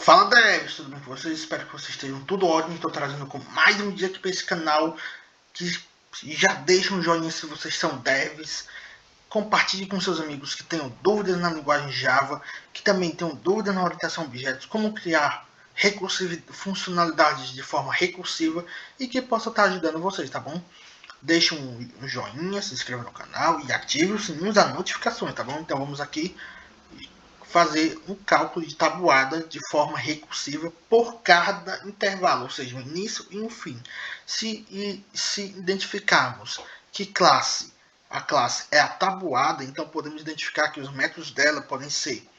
Fala devs, tudo bem com vocês? Espero que vocês estejam tudo ótimo. Estou trazendo com mais um dia aqui para esse canal. Que já deixa um joinha se vocês são devs. Compartilhe com seus amigos que tenham dúvidas na linguagem Java, que também tenham dúvidas na orientação a objetos, como criar funcionalidades de forma recursiva e que possa estar ajudando vocês, tá bom? Deixe um joinha, se inscreva no canal e ative o sininho das notificações, tá bom? Então vamos aqui fazer um cálculo de tabuada de forma recursiva por cada intervalo, ou seja, o início e o fim. Se identificarmos que a classe é a tabuada, então podemos identificar que os métodos dela podem ser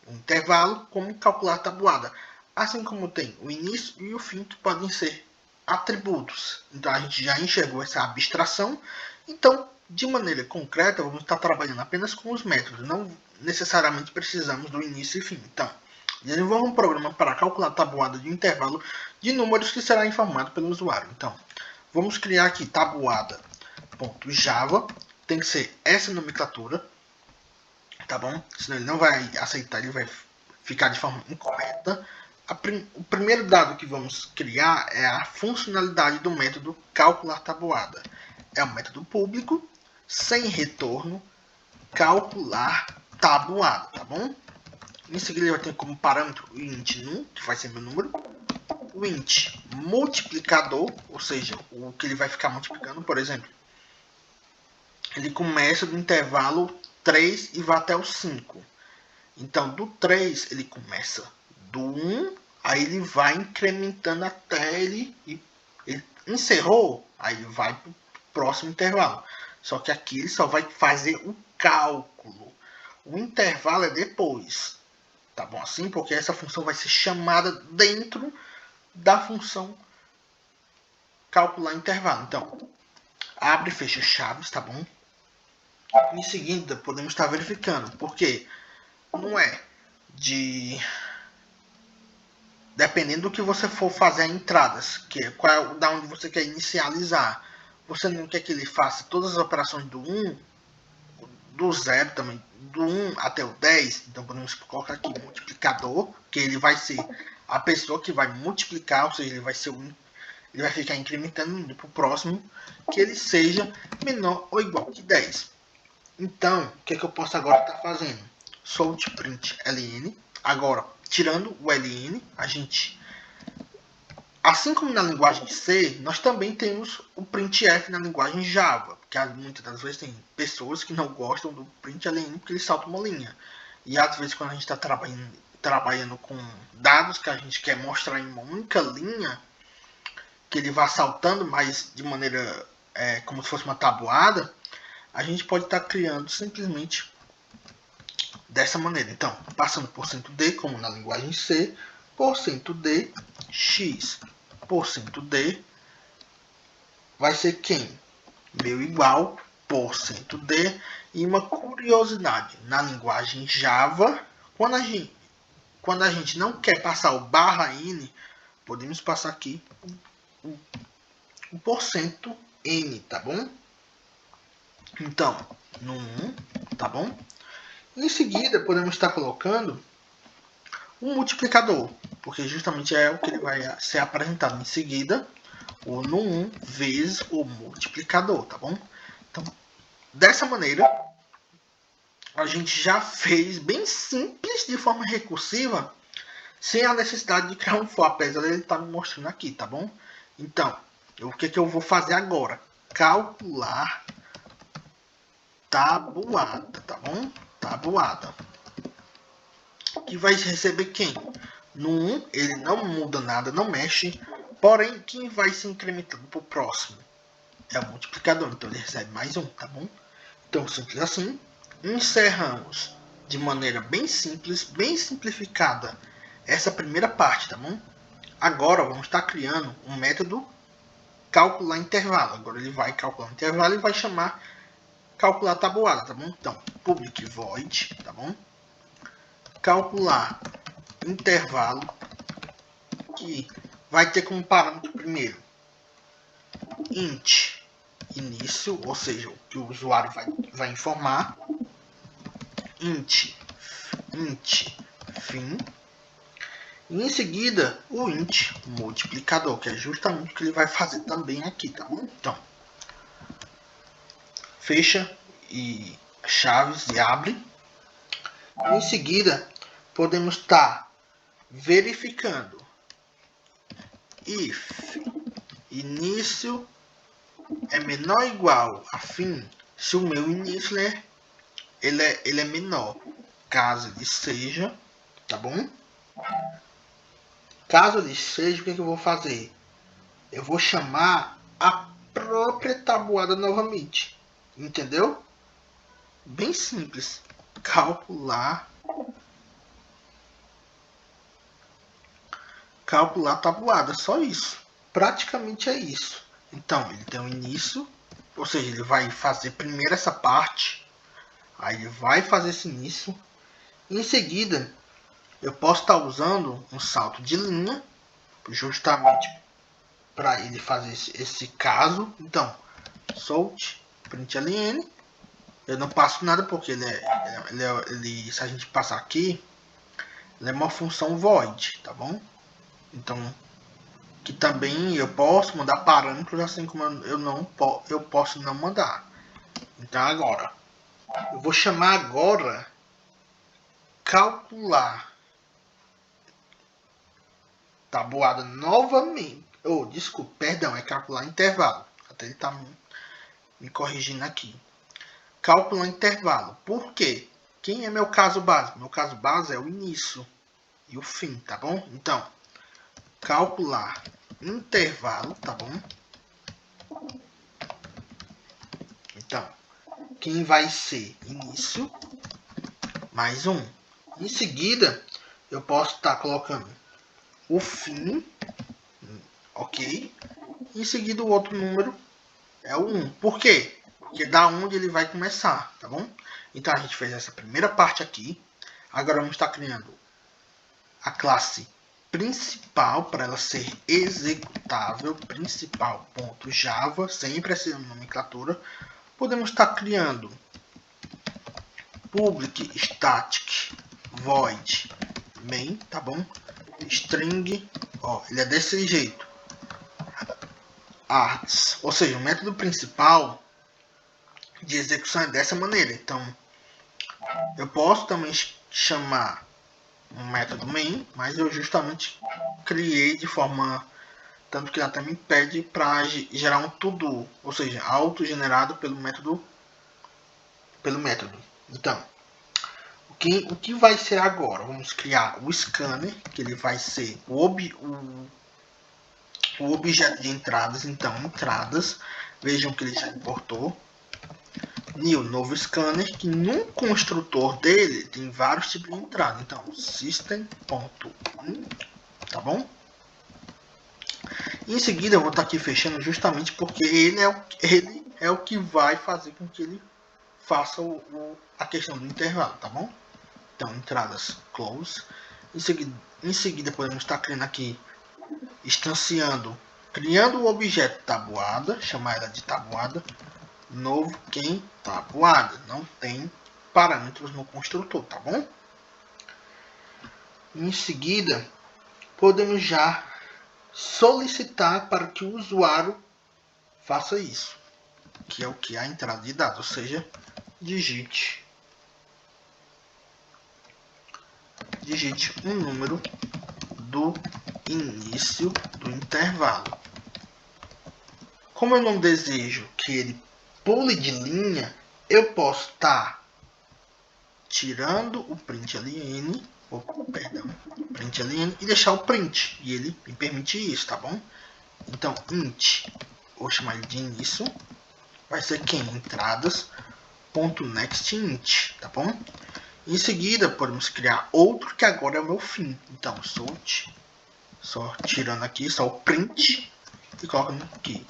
o intervalo, como calcular a tabuada, assim como tem o início e o fim, que podem ser atributos. Então a gente já enxergou essa abstração. Então, de maneira concreta, vamos estar trabalhando apenas com os métodos, não necessariamente precisamos do início e fim. Então, desenvolva um programa para calcular a tabuada de intervalo de números que será informado pelo usuário. Então, vamos criar aqui tabuada.java, tem que ser essa nomenclatura, tá bom? Senão ele não vai aceitar, ele vai ficar de forma incorreta. O primeiro dado que vamos criar é a funcionalidade do método calcular tabuada. É um método público, sem retorno, calcular tabuada, tá bom? Em seguida ele vai ter como parâmetro o int num, que vai ser meu número, o int multiplicador, ou seja, o que ele vai ficar multiplicando, por exemplo, ele começa do intervalo 3 e vai até o 5. Então, do 3 ele começa do 1, aí ele vai incrementando até ele encerrou, aí ele vai para o próximo intervalo. Só que aqui ele só vai fazer o cálculo. O intervalo é depois. Tá bom assim? Porque essa função vai ser chamada dentro da função calcular intervalo. Então, abre e fecha chaves, tá bom? Em seguida, podemos estar verificando, porque não é de... Dependendo do que você for fazer entradas, que é da onde você quer inicializar, você não quer que ele faça todas as operações do 1, do 0 também, do 1 até o 10, então podemos colocar aqui multiplicador, que ele vai ser a pessoa que vai multiplicar, ou seja, ele vai ser ele vai ficar incrementando indo para o próximo, que ele seja menor ou igual que 10. Então, o que é que eu posso agora estar fazendo? Solte print ln. Agora, tirando o ln, a gente, assim como na linguagem C, nós também temos o printf na linguagem Java, porque muitas das vezes tem pessoas que não gostam do println porque ele salta uma linha. E às vezes quando a gente está trabalhando com dados que a gente quer mostrar em uma única linha, que ele vá saltando, mas de maneira como se fosse uma tabuada, a gente pode estar criando simplesmente dessa maneira. Então, passando por %d, como na linguagem C, %d, x, %d, vai ser quem? Meu igual, %d. E uma curiosidade, na linguagem Java, quando a gente não quer passar o /n, podemos passar aqui o %n, tá bom? Então, no 1, tá bom? Em seguida, podemos estar colocando um multiplicador, porque justamente é o que ele vai ser apresentado em seguida, o no1 vezes o multiplicador, tá bom? Então, dessa maneira, a gente já fez bem simples, de forma recursiva, sem a necessidade de criar um for, apesar dele estar me mostrando aqui, tá bom? Então, o que eu vou fazer agora? Calcular tabuada, tá bom? Tabuada. Que vai receber quem? No 1, ele não muda nada, não mexe. Porém, quem vai se incrementando para o próximo é o multiplicador. Então, ele recebe mais 1, tá bom? Então, simples assim. Encerramos de maneira bem simples, bem simplificada, essa primeira parte, tá bom? Agora, vamos estar criando um método calcular intervalo. Agora, ele vai calcular o intervalo e vai chamar calcular tabuada, tá bom? Então, public void, tá bom? Calcular intervalo, que vai ter como parâmetro primeiro int início, ou seja, o que o usuário vai informar, int fim, E em seguida, o int multiplicador, que é justamente o que ele vai fazer também aqui, tá bom? Então, fecha e chaves e abre. Em seguida, podemos estar verificando if início é menor ou igual a fim, se o meu início ele é menor. Caso ele seja, tá bom? Caso ele seja, o que eu vou fazer? Eu vou chamar a própria tabuada novamente. Entendeu? Bem simples. Calcular a tabuada, só isso. Praticamente é isso. Então, ele tem um início, ou seja, ele vai fazer primeiro essa parte, aí ele vai fazer esse início. Em seguida, eu posso estar usando um salto de linha, justamente para ele fazer esse caso. Então, solt println. Eu não passo nada porque se a gente passar aqui, ele é uma função void, tá bom? Então, que também eu posso mandar parâmetros, assim como eu posso não mandar. Então agora, eu vou chamar agora calcular tabuada novamente. Desculpa, perdão, é calcular intervalo. Até ele tá me corrigindo aqui. Calcular intervalo. Por quê? Quem é meu caso base? Meu caso base é o início e o fim, tá bom? Então, calcular intervalo, tá bom? Então, quem vai ser início mais 1. Em seguida, eu posso estar colocando o fim, ok? Em seguida, o outro número é o 1. Por quê? Porque da onde ele vai começar, tá bom? Então, a gente fez essa primeira parte aqui. Agora, vamos estar criando a classe principal para ela ser executável, principal.java, sempre essa nomenclatura. Podemos estar criando public static void main, tá bom? String, ó, ele é desse jeito. Arts, ou seja, o método principal de execução é dessa maneira. Então, eu posso também chamar um método main, mas eu justamente criei de forma tanto que ela até me pede para gerar um to-do, ou seja, autogenerado pelo método. Então, o que vai ser agora? Vamos criar o scanner, que ele vai ser o objeto de entradas. Então, entradas, vejam que ele já importou. New, novo scanner, que no construtor dele tem vários tipos de entrada. Então, system.in, tá bom? Em seguida, eu vou estar aqui fechando justamente porque ele é o que vai fazer com que ele faça a questão do intervalo, tá bom? Então, entradas close. Em seguida, podemos estar criando aqui, criando o objeto tabuada, chamar ela de tabuada, novo quem tabuada. Não tem parâmetros no construtor, tá bom? Em seguida, podemos já solicitar para que o usuário faça isso, que é o que? A entrada de dados, ou seja, digite um número do início do intervalo. Como eu não desejo que ele pule de linha, eu posso estar tirando o println, println e deixar o print, e ele me permite isso, tá bom? Então, int, vou chamar ele de início, vai ser quem? Entradas.nextInt, tá bom? Em seguida, podemos criar outro que agora é o meu fim. Então, solt, só tirando aqui, só o print, e colocando aqui.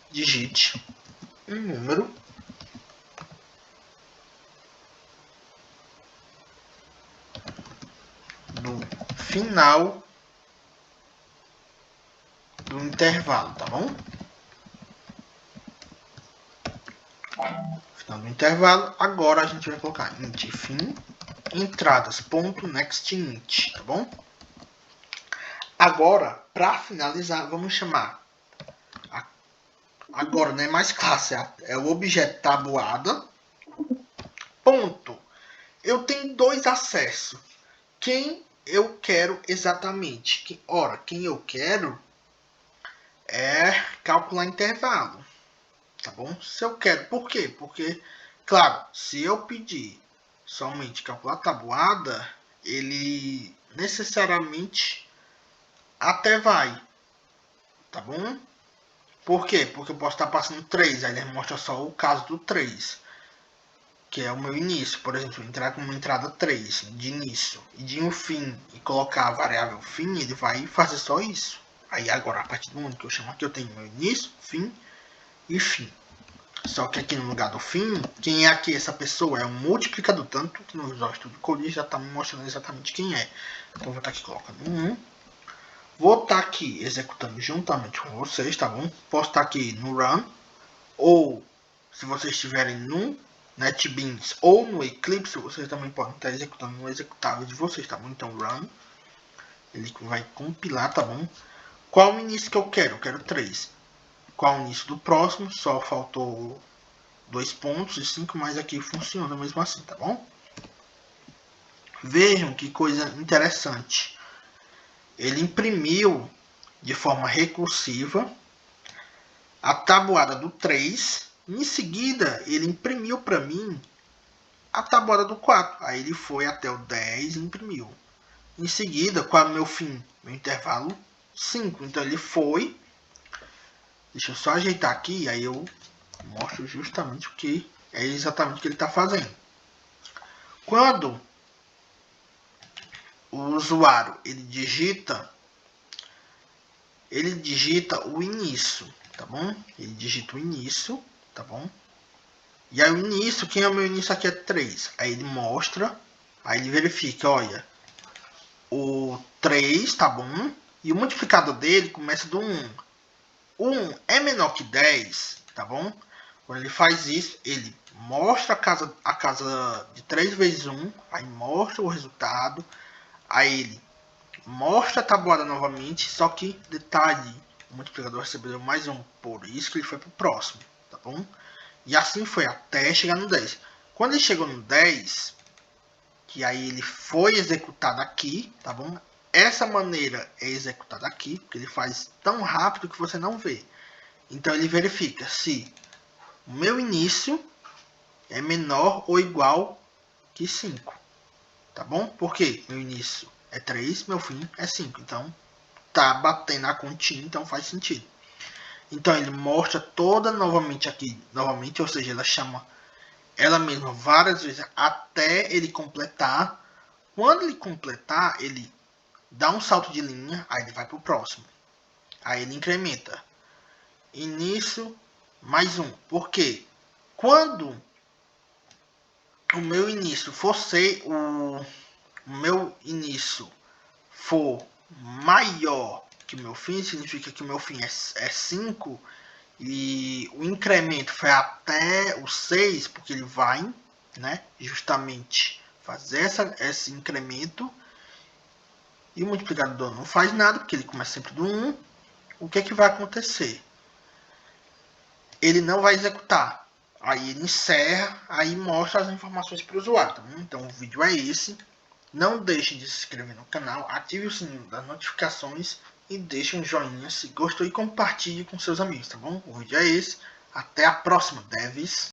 Digite um número do final do intervalo, tá bom? Final do intervalo. Agora a gente vai colocar int fim entradas.nextInt, tá bom? Agora, para finalizar, vamos chamar. Agora não é mais classe, é o objeto tabuada. Ponto. Eu tenho dois acessos. Quem eu quero exatamente? Ora, quem eu quero é calcular intervalo. Tá bom? Se eu quero. Por quê? Porque, claro, se eu pedir somente calcular tabuada, ele necessariamente até vai. Tá bom? Por quê? Porque eu posso estar passando 3, aí ele mostra só o caso do 3, que é o meu início. Por exemplo, entrar com uma entrada 3 de início e de um fim e colocar a variável fim, ele vai fazer só isso. Aí agora, a partir do momento que eu chamo aqui, eu tenho meu início, fim e fim. Só que aqui no lugar do fim, quem é aqui essa pessoa? É um multiplicador, tanto que no Visual Studio Code já está me mostrando exatamente quem é. Então, vou estar aqui colocando 1. Vou estar aqui executando juntamente com vocês, tá bom? Posso estar aqui no Run, ou se vocês estiverem no NetBeans ou no Eclipse, vocês também podem estar executando no executável de vocês, tá bom? Então, Run, ele vai compilar, tá bom? Qual o início que eu quero? Eu quero 3. Qual o início do próximo? Só faltou 2 pontos e 5, mas aqui funciona mesmo assim, tá bom? Vejam que coisa interessante. Ele imprimiu de forma recursiva a tabuada do 3. Em seguida, ele imprimiu para mim a tabuada do 4. Aí ele foi até o 10 e imprimiu. Em seguida, qual é o meu fim? Meu intervalo 5. Então ele foi. Deixa eu só ajeitar aqui, aí eu mostro justamente o que é exatamente o que ele está fazendo. Quando o usuário ele digita o início, tá bom? Ele digita o início, tá bom? E aí o início, quem é o meu início aqui é 3. Aí ele mostra, aí ele verifica, olha, o 3, tá bom? E o multiplicador dele começa do 1. O 1 é menor que 10, tá bom? Quando ele faz isso, ele mostra a casa de 3 vezes 1, aí mostra o resultado, aí ele mostra a tabuada novamente, só que, detalhe, o multiplicador recebeu mais 1, por isso que ele foi para o próximo, tá bom? E assim foi até chegar no 10. Quando ele chegou no 10, que aí ele foi executado aqui, tá bom? Essa maneira é executada aqui, porque ele faz tão rápido que você não vê. Então ele verifica se o meu início é menor ou igual que 5, tá bom? Porque meu início é 3, meu fim é 5, então tá batendo a continha, então faz sentido. Então ele mostra toda novamente aqui, ou seja, ela chama ela mesma várias vezes até ele completar. Quando ele completar, ele dá um salto de linha, aí ele vai para o próximo. Aí ele incrementa. Início mais 1. Por quê? Quando o meu início for ser o meu início for maior que o meu fim, significa que o meu fim é 5 e o incremento foi até o 6, porque ele vai, né, justamente fazer esse incremento, e o multiplicador não faz nada, porque ele começa sempre do 1. O que é que vai acontecer? Ele não vai executar. Aí ele encerra, aí mostra as informações para o usuário. Tá bom? Então o vídeo é esse. Não deixe de se inscrever no canal, ative o sininho das notificações e deixe um joinha se gostou e compartilhe com seus amigos, tá bom? O vídeo é esse. Até a próxima, devs!